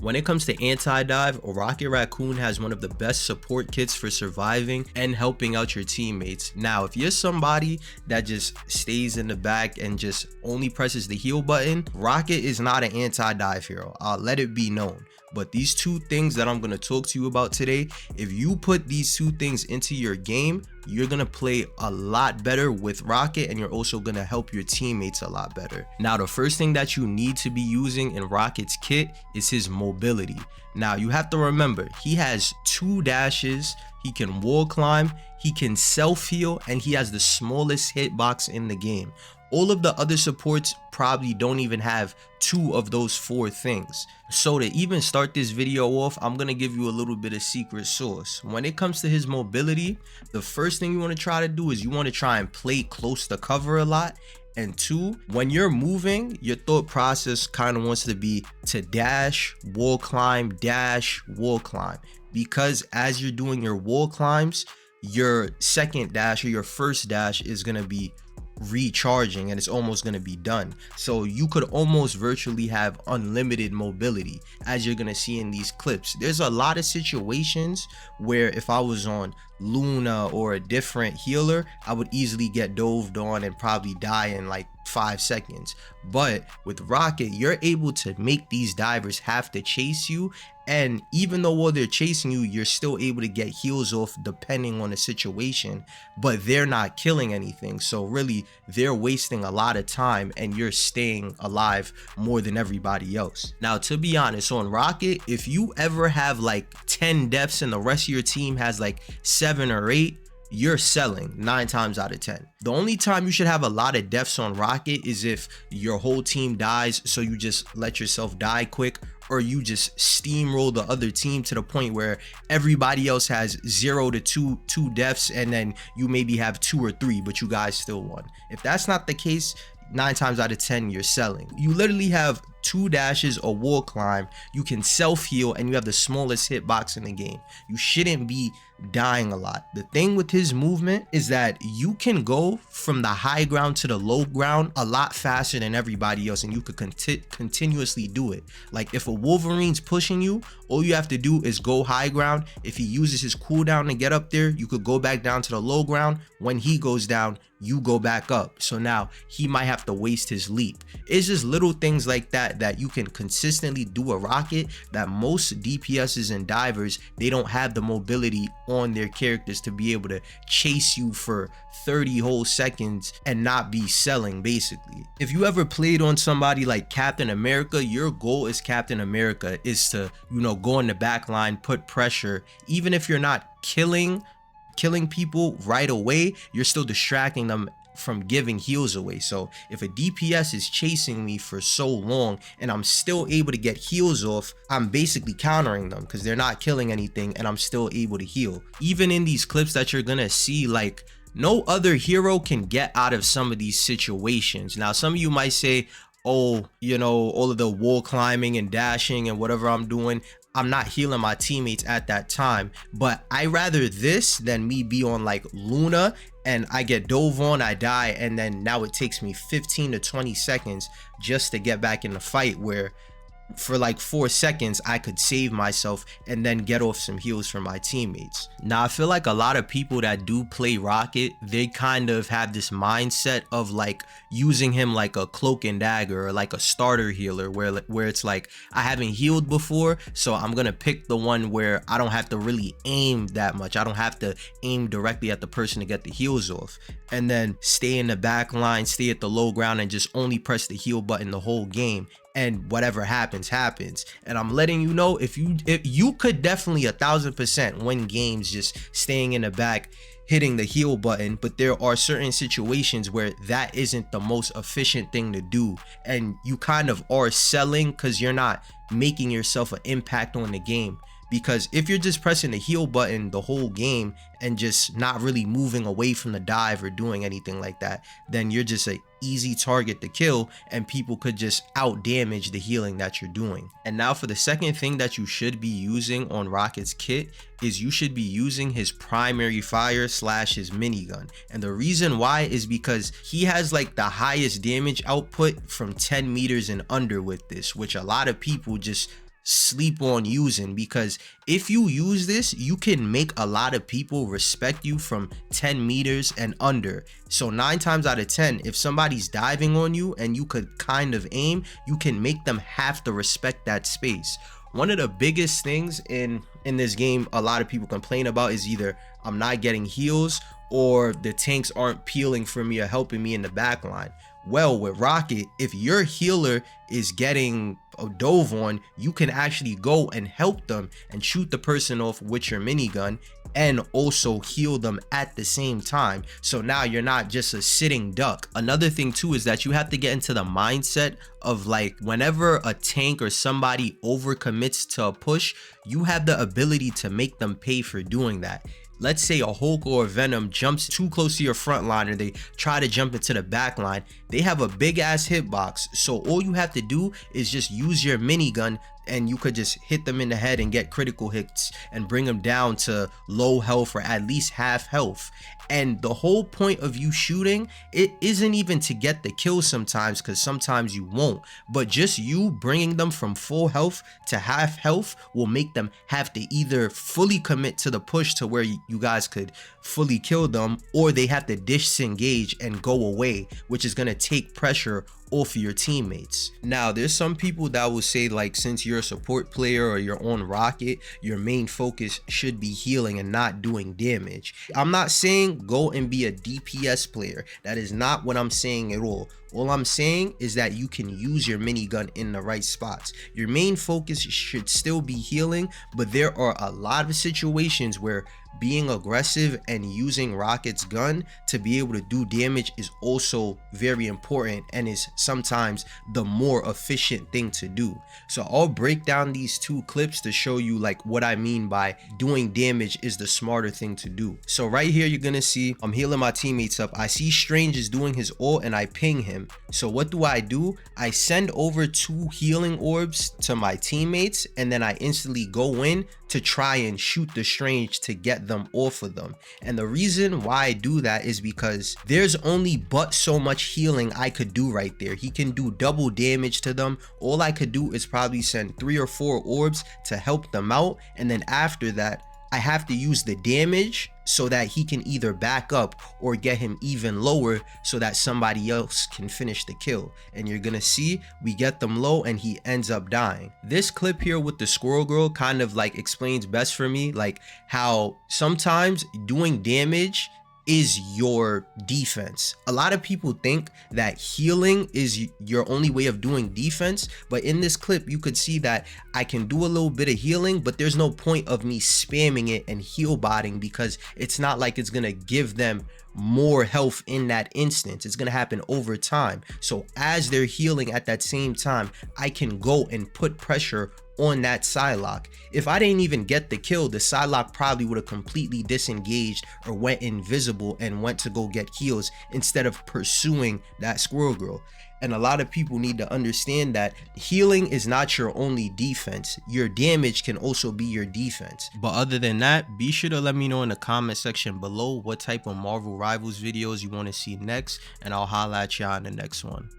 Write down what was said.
When it comes to anti-dive, Rocket Raccoon has one of the best support kits for surviving and helping out your teammates. Now, if you're somebody that just stays in the back and just only presses the heal button, Rocket is not an anti-dive hero. I'll let it be known. But these two things that I'm going to talk to you about today, if you put these two things into your game, you're going to play a lot better with Rocket, and you're also going to help your teammates a lot better. Now, the first thing that you need to be using in Rocket's kit is his mobility. Now, you have to remember, he has 2 dashes, he can wall climb, he can self heal, and he has the smallest hitbox in the game. All of the other supports probably don't even have 2 of those 4 things. So to even start this video off, I'm gonna give you a little bit of secret sauce. When it comes to his mobility, the first thing you want to try to do is you want to try and play close to cover a lot. And 2, when you're moving, your thought process kind of wants to be to dash, wall climb, dash, wall climb. Because as you're doing your wall climbs, your second dash or your first dash is gonna be recharging and it's almost going to be done. So you could almost virtually have unlimited mobility, as you're going to see in these clips. There's a lot of situations where if I was on Luna or a different healer, I would easily get doved on and probably die in like 5 seconds. But with Rocket, you're able to make these divers have to chase you, and even though while they're chasing you, you're still able to get heals off depending on the situation, but they're not killing anything. So really, they're wasting a lot of time and you're staying alive more than everybody else. Now, to be honest, on Rocket, if you ever have like 10 deaths and the rest of your team has like 7 or 8, you're selling 9 times out of 10. The only time you should have a lot of deaths on Rocket is if your whole team dies, so you just let yourself die quick, or you just steamroll the other team to the point where everybody else has 0 to 2 deaths, and then you maybe have 2 or 3, but you guys still won. If that's not the case, 9 times out of 10 you're selling. You literally have 2 dashes, a wall climb, you can self heal, and you have the smallest hitbox in the game. You shouldn't be dying a lot. The thing with his movement is that you can go from the high ground to the low ground a lot faster than everybody else, and you could continuously do it. Like if a Wolverine's pushing you, all you have to do is go high ground. If he uses his cooldown to get up there, you could go back down to the low ground. When he goes down, you go back up. So now he might have to waste his leap. It's just little things like that that you can consistently do a Rocket that most DPSs and divers, they don't have the mobility on their characters to be able to chase you for 30 whole seconds and not be selling. Basically, if you ever played on somebody like Captain America, your goal as Captain America is to, you know, go in the back line, put pressure. Even if you're not killing people right away, you're still distracting them from giving heals away. So if a DPS is chasing me for so long and I'm still able to get heals off, I'm basically countering them because they're not killing anything and I'm still able to heal. Even in these clips that you're gonna see, like, no other hero can get out of some of these situations. Now, some of you might say, oh, you know, all of the wall climbing and dashing and whatever I'm doing, I'm not healing my teammates at that time. But I rather this than me be on like Luna and I get dove on, I die, and then now it takes me 15 to 20 seconds just to get back in the fight, where for like 4 seconds I could save myself and then get off some heals from my teammates. Now, I feel like a lot of people that do play Rocket, they kind of have this mindset of like using him like a cloak and dagger or like a starter healer, where it's like, I haven't healed before, so I'm gonna pick the one where I don't have to really aim that much. I don't have to aim directly at the person to get the heals off, and then stay in the back line, stay at the low ground, and just only press the heal button the whole game, and whatever happens happens. And I'm letting you know, if you could definitely 1000% win games just staying in the back, hitting the heal button, but there are certain situations where that isn't the most efficient thing to do, and you kind of are selling because you're not making yourself an impact on the game. Because if you're just pressing the heal button the whole game and just not really moving away from the dive or doing anything like that, then you're just an easy target to kill, and people could just out damage the healing that you're doing. And now for the second thing that you should be using on Rocket's kit is you should be using his primary fire / his minigun. And the reason why is because he has like the highest damage output from 10 meters and under with this, which a lot of people just sleep on using, because if you use this, you can make a lot of people respect you from 10 meters and under. So 9 times out of 10, if somebody's diving on you and you could kind of aim, you can make them have to respect that space. One of the biggest things in this game a lot of people complain about is either I'm not getting heals or the tanks aren't peeling for me or helping me in the back line. Well, with Rocket, if your healer is getting a dove on, you can actually go and help them and shoot the person off with your minigun and also heal them at the same time. So now you're not just a sitting duck. Another thing too is that you have to get into the mindset of like, whenever a tank or somebody overcommits to a push, you have the ability to make them pay for doing that. Let's say a Hulk or a Venom jumps too close to your front line, or they try to jump into the back line. They have a big ass hitbox, so all you have to do is just use your minigun and you could just hit them in the head and get critical hits and bring them down to low health or at least half health. And the whole point of you shooting, it isn't even to get the kill sometimes, because sometimes you won't, but just you bringing them from full health to half health will make them have to either fully commit to the push to where you guys could fully kill them, or they have to disengage and go away, which is going to take pressure off of your teammates. Now, there's some people that will say, like, since you're a support player or you're on Rocket, your main focus should be healing and not doing damage. I'm not saying go and be a DPS player. That is not what I'm saying at all. All I'm saying is that you can use your minigun in the right spots. Your main focus should still be healing, but there are a lot of situations where being aggressive and using Rocket's gun to be able to do damage is also very important and is sometimes the more efficient thing to do. So I'll break down these two clips to show you like what I mean by doing damage is the smarter thing to do. So right here, you're gonna see I'm healing my teammates up. I see Strange is doing his ult and I ping him. So what do? I send over 2 healing orbs to my teammates, and then I instantly go in to try and shoot the Strange to get them off of them. And the reason why I do that is because there's only but so much healing I could do right there. He can do double damage to them. All I could do is probably send 3 or 4 orbs to help them out, and then after that I have to use the damage so that he can either back up or get him even lower so that somebody else can finish the kill. And you're gonna see we get them low and he ends up dying. This clip here with the squirrel girl kind of like explains best for me, like how sometimes doing damage is your defense. A lot of people think that healing is your only way of doing defense, but in this clip you could see that I can do a little bit of healing, but there's no point of me spamming it and heal botting, because it's not like it's gonna give them more health in that instance. It's gonna happen over time. So as they're healing at that same time, I can go and put pressure on that Psylocke. If I didn't even get the kill, the Psylocke probably would have completely disengaged or went invisible and went to go get heals instead of pursuing that squirrel girl. And a lot of people need to understand that healing is not your only defense. Your damage can also be your defense. But other than that, be sure to let me know in the comment section below what type of Marvel Rivals videos you want to see next, and I'll holla at y'all in the next one.